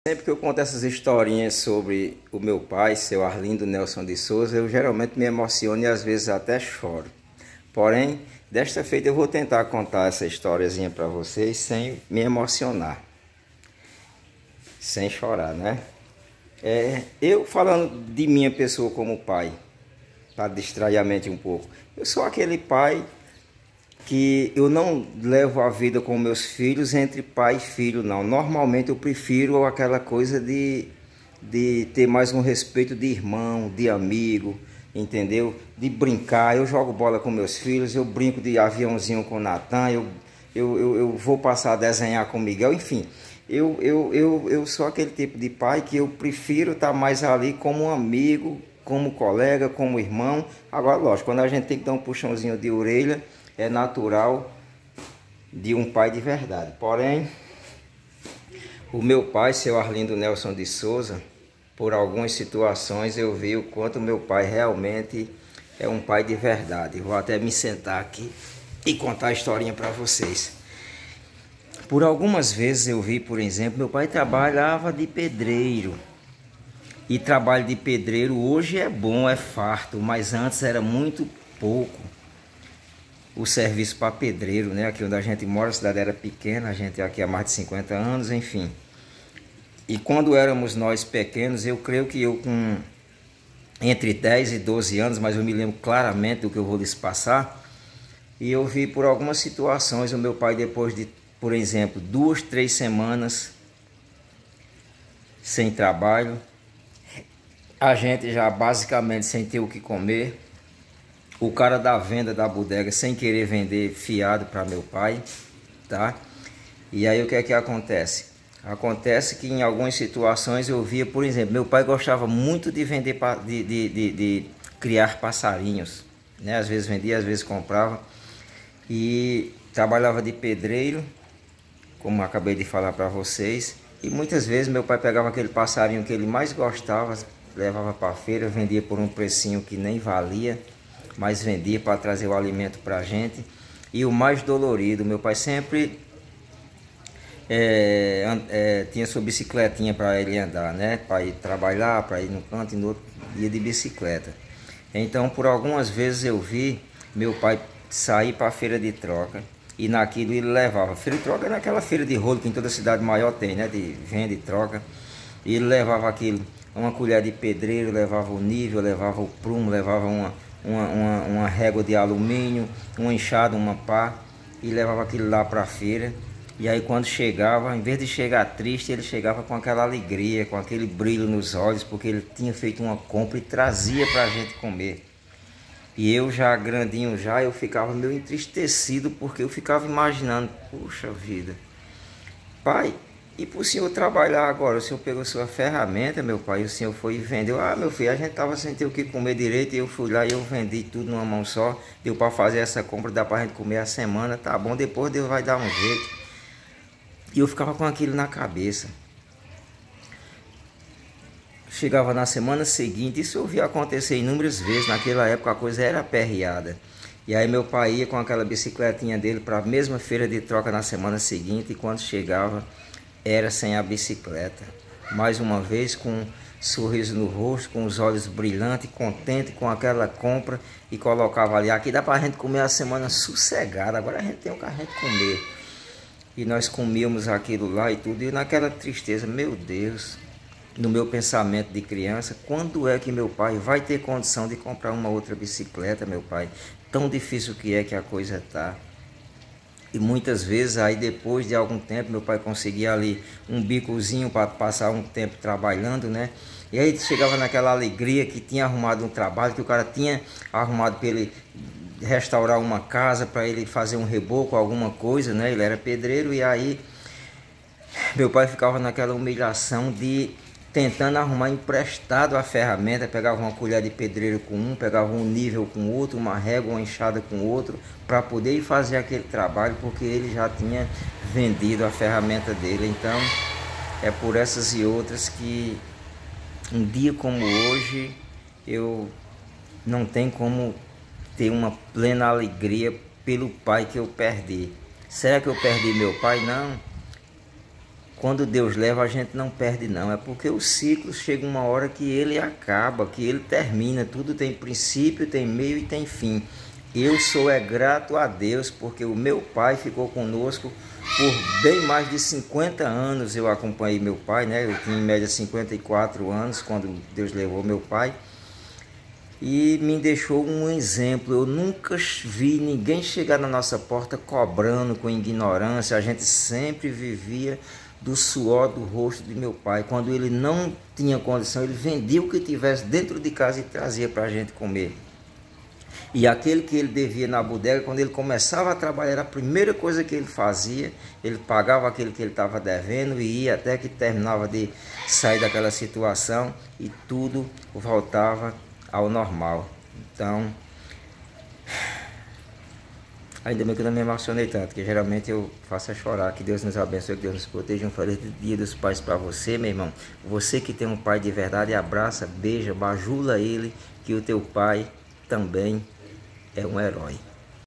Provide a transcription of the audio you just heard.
Sempre que eu conto essas historinhas sobre o meu pai, seu Arlindo Nelson de Souza, eu geralmente me emociono e às vezes até choro. Porém, desta feita eu vou tentar contar essa historiazinha para vocês sem me emocionar, sem chorar, né? Eu falando de minha pessoa como pai, para distrair a mente um pouco. Eu sou aquele pai que eu não levo a vida com meus filhos entre pai e filho, não. Normalmente eu prefiro aquela coisa de ter mais um respeito de irmão, de amigo, entendeu? De brincar. Eu jogo bola com meus filhos, eu brinco de aviãozinho com o Natan, eu vou passar a desenhar com o Miguel, enfim. Eu sou aquele tipo de pai que eu prefiro estar mais ali como um amigo, como colega, como irmão. Agora, lógico, quando a gente tem que dar um puxãozinho de orelha, é natural de um pai de verdade. Porém, o meu pai, seu Arlindo Nelson de Souza, por algumas situações eu vi o quanto meu pai realmente é um pai de verdade. Vou até me sentar aqui e contar a historinha para vocês. Por algumas vezes eu vi, por exemplo, meu pai trabalhava de pedreiro. E trabalho de pedreiro hoje é bom, é farto, mas antes era muito pouco o serviço para pedreiro, né? Aqui onde a gente mora, a cidade era pequena, a gente aqui há mais de 50 anos, enfim. E quando éramos nós pequenos, eu creio que eu com entre 10 e 12 anos, mas eu me lembro claramente do que eu vou lhes passar, e eu vi por algumas situações o meu pai, depois de, por exemplo, 2, 3 semanas sem trabalho, a gente já basicamente sem ter o que comer, o cara da venda da bodega sem querer vender fiado para meu pai, tá? E aí o que é que acontece? Acontece que em algumas situações eu via, por exemplo, meu pai gostava muito de vender, de criar passarinhos, né? Às vezes vendia, às vezes comprava, e trabalhava de pedreiro, como acabei de falar para vocês, e muitas vezes meu pai pegava aquele passarinho que ele mais gostava, levava para a feira, vendia por um precinho que nem valia, mas vendia para trazer o alimento para a gente. E o mais dolorido, meu pai sempre tinha sua bicicletinha para ele andar, né? Para ir trabalhar, para ir no canto e no outro ia de bicicleta. Então, por algumas vezes eu vi meu pai sair para a feira de troca e naquilo ele levava. Feira de troca é naquela feira de rolo que em toda cidade maior tem, né? De venda e troca. E ele levava aquilo, uma colher de pedreiro, levava o nível, levava o prumo, levava uma régua de alumínio, uma enxada, uma pá, e levava aquilo lá para a feira. E aí quando chegava, em vez de chegar triste, ele chegava com aquela alegria, com aquele brilho nos olhos, porque ele tinha feito uma compra e trazia para a gente comer. E eu já grandinho já, eu ficava meio entristecido, porque eu ficava imaginando, puxa vida, pai, e para o senhor trabalhar agora, o senhor pegou sua ferramenta, meu pai, e o senhor foi e vendeu. Ah, meu filho, a gente estava sem ter o que comer direito, e eu fui lá e eu vendi tudo numa mão só. Deu para fazer essa compra, dá para a gente comer a semana, tá bom, depois Deus vai dar um jeito. E eu ficava com aquilo na cabeça. Chegava na semana seguinte, isso eu via acontecer inúmeras vezes, naquela época a coisa era aperreada. E aí meu pai ia com aquela bicicletinha dele para a mesma feira de troca na semana seguinte, e quando chegava era sem a bicicleta. Mais uma vez com um sorriso no rosto, com os olhos brilhantes, contente com aquela compra, e colocava ali, aqui dá para a gente comer a semana sossegada, agora a gente tem o que a gente comer. E nós comíamos aquilo lá e tudo, e naquela tristeza, meu Deus, no meu pensamento de criança, quando é que meu pai vai ter condição de comprar uma outra bicicleta, meu pai? Tão difícil que é que a coisa tá. E muitas vezes aí depois de algum tempo meu pai conseguia ali um bicozinho para passar um tempo trabalhando, né? E aí chegava naquela alegria que tinha arrumado um trabalho, que o cara tinha arrumado para ele restaurar uma casa, para ele fazer um reboco, alguma coisa, né? Ele era pedreiro, e aí meu pai ficava naquela humilhação de tentando arrumar emprestado a ferramenta, pegava uma colher de pedreiro com um, pegava um nível com outro, uma régua, uma enxada com outro, para poder ir fazer aquele trabalho, porque ele já tinha vendido a ferramenta dele. Então é por essas e outras que um dia como hoje eu não tenho como ter uma plena alegria pelo pai que eu perdi. Será que eu perdi meu pai? Não. quando Deus leva, a gente não perde não. É porque o ciclo chega uma hora que ele acaba, que ele termina. Tudo tem princípio, tem meio e tem fim. Eu sou grato a Deus, porque o meu pai ficou conosco por bem mais de 50 anos. Eu acompanhei meu pai, né? Eu tinha em média 54 anos quando Deus levou meu pai. E me deixou um exemplo. Eu nunca vi ninguém chegar na nossa porta cobrando com ignorância. A gente sempre vivia do suor do rosto de meu pai. Quando ele não tinha condição, ele vendia o que tivesse dentro de casa e trazia para a gente comer. E aquele que ele devia na bodega, quando ele começava a trabalhar, a primeira coisa que ele fazia, ele pagava aquele que ele estava devendo e ia até que terminava de sair daquela situação e tudo voltava ao normal. Então, ainda bem que eu não me emocionei tanto, que geralmente eu faço chorar. Que Deus nos abençoe, que Deus nos proteja. Um feliz Dia dos Pais para você, meu irmão. Você que tem um pai de verdade, abraça, beija, bajula ele, que o teu pai também é um herói.